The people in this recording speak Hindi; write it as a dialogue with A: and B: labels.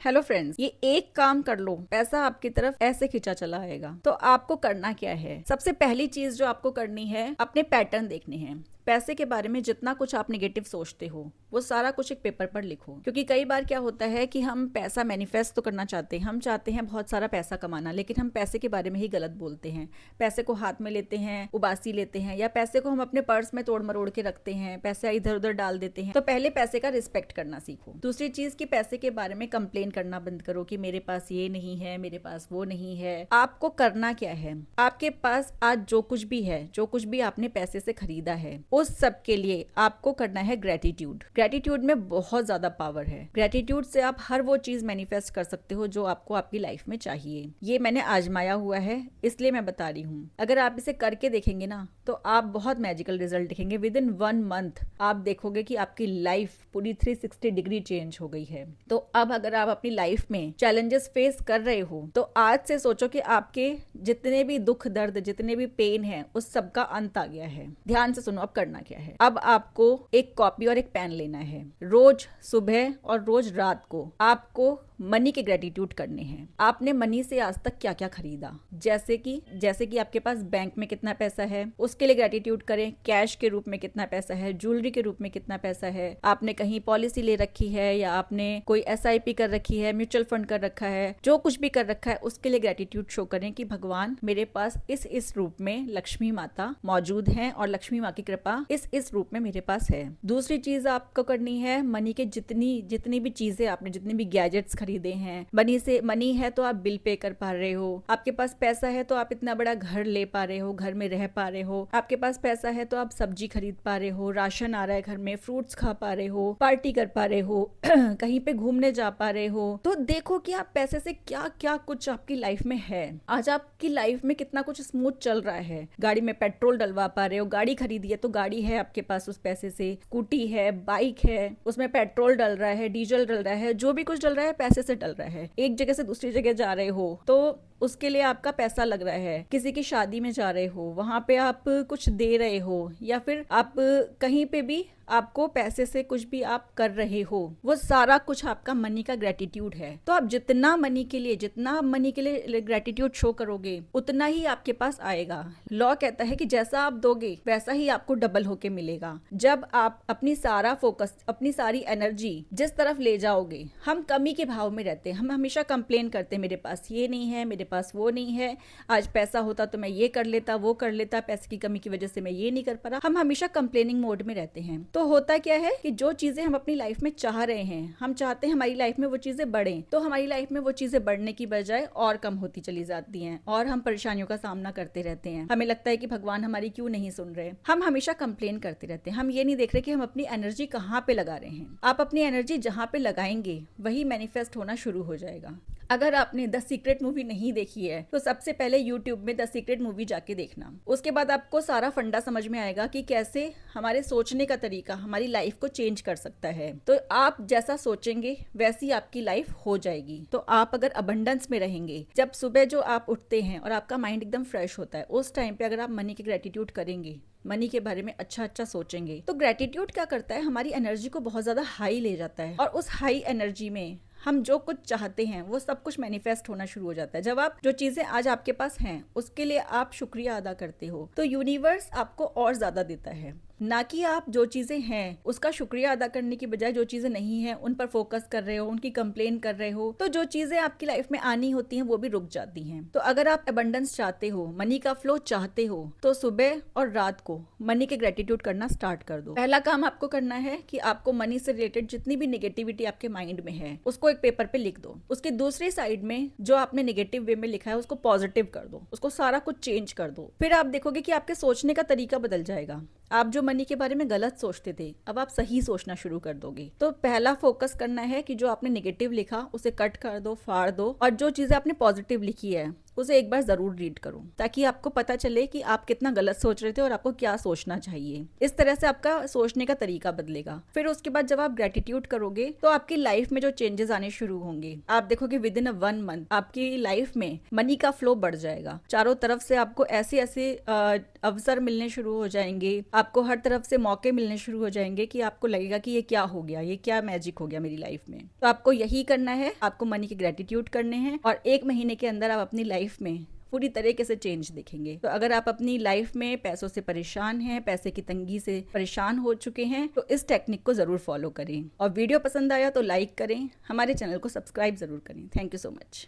A: हेलो फ्रेंड्स, ये एक काम कर लो, पैसा आपकी तरफ ऐसे खिंचा चला आएगा। तो आपको करना क्या है? सबसे पहली चीज जो आपको करनी है, अपने पैटर्न देखने हैं। पैसे के बारे में जितना कुछ आप नेगेटिव सोचते हो वो सारा कुछ एक पेपर पर लिखो। क्योंकि कई बार क्या होता है कि हम पैसा मैनिफेस्ट तो करना चाहते हैं, हम चाहते हैं बहुत सारा पैसा कमाना, लेकिन हम पैसे के बारे में ही गलत बोलते हैं। पैसे को हाथ में लेते हैं, उबासी लेते हैं, या पैसे को हम अपने पर्स में तोड़ मरोड़ के रखते हैं, पैसा इधर उधर डाल देते हैं। तो पहले पैसे का रिस्पेक्ट करना सीखो। दूसरी चीज की पैसे के बारे में कंप्लेन करना बंद करो कि मेरे पास ये नहीं है, मेरे पास वो नहीं है। आपको करना क्या है? आपके पास आज जो कुछ भी है, जो कुछ भी आपने पैसे से खरीदा है, उस सब के लिए आपको करना है ग्रेटिट्यूड। ग्रेटिट्यूड में बहुत ज्यादा पावर है। ग्रेटिट्यूड से आप हर वो चीज मैनिफेस्ट कर सकते हो जो आपको आपकी लाइफ में चाहिए। ये मैंने आजमाया हुआ है, इसलिए मैं बता रही हूँ। अगर आप इसे करके देखेंगे ना तो आप बहुत मैजिकल रिजल्ट दिखेंगे। विद इन 1 मंथ आप देखोगे कि आपकी लाइफ पूरी 360 डिग्री चेंज हो गई है। तो अब अगर आप अपनी लाइफ में चैलेंजेस फेस कर रहे हो तो आज से सोचो कि आपके जितने भी दुख दर्द, जितने भी पेन है, उस सब का अंत आ गया है। ध्यान से सुनो, अब करना क्या है। अब आपको एक कॉपी और एक पेन लेना है। रोज सुबह और रोज रात को आपको मनी के ग्रेटिट्यूड करने हैं। आपने मनी से आज तक क्या क्या खरीदा, जैसे कि आपके पास बैंक में कितना पैसा है उसके लिए ग्रेटिट्यूड करें। कैश के रूप में कितना पैसा है, ज्वेलरी के रूप में कितना पैसा है, आपने कहीं पॉलिसी ले रखी है या आपने कोई SIP कर रखी है, म्यूचुअल फंड कर रखा है, जो कुछ भी कर रखा है उसके लिए ग्रेटिट्यूड शो करें कि भगवान मेरे पास इस रूप में लक्ष्मी माता मौजूद है और लक्ष्मी माँ की कृपा इस रूप में मेरे पास है। दूसरी चीज आपको करनी है, मनी के जितनी भी चीजें आपने, जितने भी गैजेट्स खरीदे हैं, मनी है तो आप बिल पे कर पा रहे हो। आपके पास पैसा है तो आप इतना बड़ा घर ले पा रहे हो, घर में रह पा रहे हो। आपके पास पैसा है तो आप सब्जी खरीद पा रहे हो, राशन आ रहा है घर में, फ्रूट्स खा पा रहे हो, पार्टी कर पा रहे हो, कहीं पे घूमने जा पा रहे हो। तो देखो कि आप पैसे से क्या क्या कुछ आपकी लाइफ में है। आज आपकी लाइफ में कितना कुछ स्मूथ चल रहा है। गाड़ी में पेट्रोल डलवा पा रहे हो, गाड़ी खरीदी है तो गाड़ी है आपके पास उस पैसे से, स्कूटी है, बाइक है, उसमें पेट्रोल डल रहा है, डीजल डल रहा है, जो भी कुछ डल रहा है पैसे से डल रहा है। एक जगह से दूसरी जगह जा रहे हो तो उसके लिए आपका पैसा लग रहा है। किसी की शादी में जा रहे हो, वहां पे आप कुछ दे रहे हो, या फिर आप कहीं पे भी आपको पैसे से कुछ भी आप कर रहे हो, वो सारा कुछ आपका मनी का ग्रेटिट्यूड है। तो आप जितना मनी के लिए ग्रेटिट्यूड शो करोगे उतना ही आपके पास आएगा। लॉ कहता है कि जैसा आप दोगे वैसा ही आपको डबल होके मिलेगा। जब आप अपनी सारा फोकस, अपनी सारी एनर्जी जिस तरफ ले जाओगे, हम कमी के भाव में रहते हैं, हम हमेशा कंप्लेन करते हैं, मेरे पास ये नहीं है, मेरे पास वो नहीं है, आज पैसा होता तो मैं ये कर लेता, वो कर लेता, पैसे की कमी की वजह से मैं ये नहीं कर पा रहा। हम हमेशा कंप्लेनिंग मोड में रहते हैं। तो होता क्या है कि जो चीजें हम अपनी लाइफ में चाह रहे हैं, हम चाहते हैं हमारी लाइफ में वो चीजें बढ़े, तो हमारी लाइफ में वो चीजें बढ़ने की बजाय और कम होती चली जाती हैं और हम परेशानियों का सामना करते रहते हैं। हमें लगता है कि भगवान हमारी क्यों नहीं सुन रहे। हम हमेशा कंप्लेन करते रहते हैं। हम ये नहीं देख रहे कि हम अपनी एनर्जी कहाँ पे लगा रहे हैं। आप अपनी एनर्जी जहाँ पे लगाएंगे वही मैनिफेस्ट होना शुरू हो जाएगा। अगर आपने द सीक्रेट मूवी नहीं देखी है तो सबसे पहले यूट्यूब में द सीक्रेट मूवी जाके देखना। उसके बाद आपको सारा फंडा समझ में आएगा कि कैसे हमारे सोचने का तरीका हमारी लाइफ को चेंज कर सकता है। तो आप जैसा सोचेंगे वैसी आपकी लाइफ हो जाएगी। तो आप अगर अबंडेंस में रहेंगे, जब सुबह जो आप उठते हैं और आपका माइंड एकदम फ्रेश होता है, उस टाइम पे अगर आप मनी के ग्रेटिट्यूड करेंगे, मनी के बारे में अच्छा अच्छा सोचेंगे, तो ग्रेटिट्यूड क्या करता है, हमारी एनर्जी को बहुत ज्यादा हाई ले जाता है और उस हाई एनर्जी में हम जो कुछ चाहते हैं वो सब कुछ मैनिफेस्ट होना शुरू हो जाता है। जब आप जो चीजें आज आपके पास हैं उसके लिए आप शुक्रिया अदा करते हो तो यूनिवर्स आपको और ज्यादा देता है। ना कि आप जो चीजें हैं उसका शुक्रिया अदा करने की बजाय जो चीजें नहीं है उन पर फोकस कर रहे हो, उनकी कंप्लेन कर रहे हो, तो जो चीजें आपकी लाइफ में आनी होती हैं वो भी रुक जाती हैं। तो अगर आप अबंडेंस चाहते हो, मनी का फ्लो चाहते हो, तो सुबह और रात को मनी के ग्रेटिट्यूड करना स्टार्ट कर दो। पहला काम आपको करना है कि आपको मनी से रिलेटेड जितनी भी नेगेटिविटी आपके माइंड में है उसको एक पेपर पे लिख दो। उसके दूसरी साइड में जो आपने नेगेटिव वे में लिखा है उसको पॉजिटिव कर दो, उसको सारा कुछ चेंज कर दो। फिर आप देखोगे कि आपके सोचने का तरीका बदल जाएगा। आप जो मनी के बारे में गलत सोचते थे अब आप सही सोचना शुरू कर दोगे। तो पहला फोकस करना है कि जो आपने नेगेटिव लिखा उसे कट कर दो, फाड़ दो, और जो चीजें आपने पॉजिटिव लिखी है उसे एक बार जरूर रीड करो, ताकि आपको पता चले कि आप कितना गलत सोच रहे थे और आपको क्या सोचना चाहिए। इस तरह से आपका सोचने का तरीका बदलेगा। फिर उसके बाद जब आप ग्रेटिट्यूड करोगे तो आपकी लाइफ में जो चेंजेस आने शुरू होंगे, आप देखोगे विद इन 1 मंथ आपकी लाइफ में मनी का फ्लो बढ़ जाएगा। चारों तरफ से आपको ऐसे ऐसे अवसर मिलने शुरू हो जाएंगे, आपको हर तरफ से मौके मिलने शुरू हो जाएंगे कि आपको लगेगा कि ये क्या हो गया, ये क्या मैजिक हो गया मेरी लाइफ में। तो आपको यही करना है, आपको मनी के ग्रेटिट्यूड करने हैं और 1 महीने के अंदर आप अपनी लाइफ में पूरी तरीके से चेंज दिखेंगे। तो अगर आप अपनी लाइफ में पैसों से परेशान हैं, पैसे की तंगी से परेशान हो चुके हैं, तो इस टेक्निक को जरूर फॉलो करें। और वीडियो पसंद आया तो लाइक करें, हमारे चैनल को सब्सक्राइब जरूर करें। Thank you so much.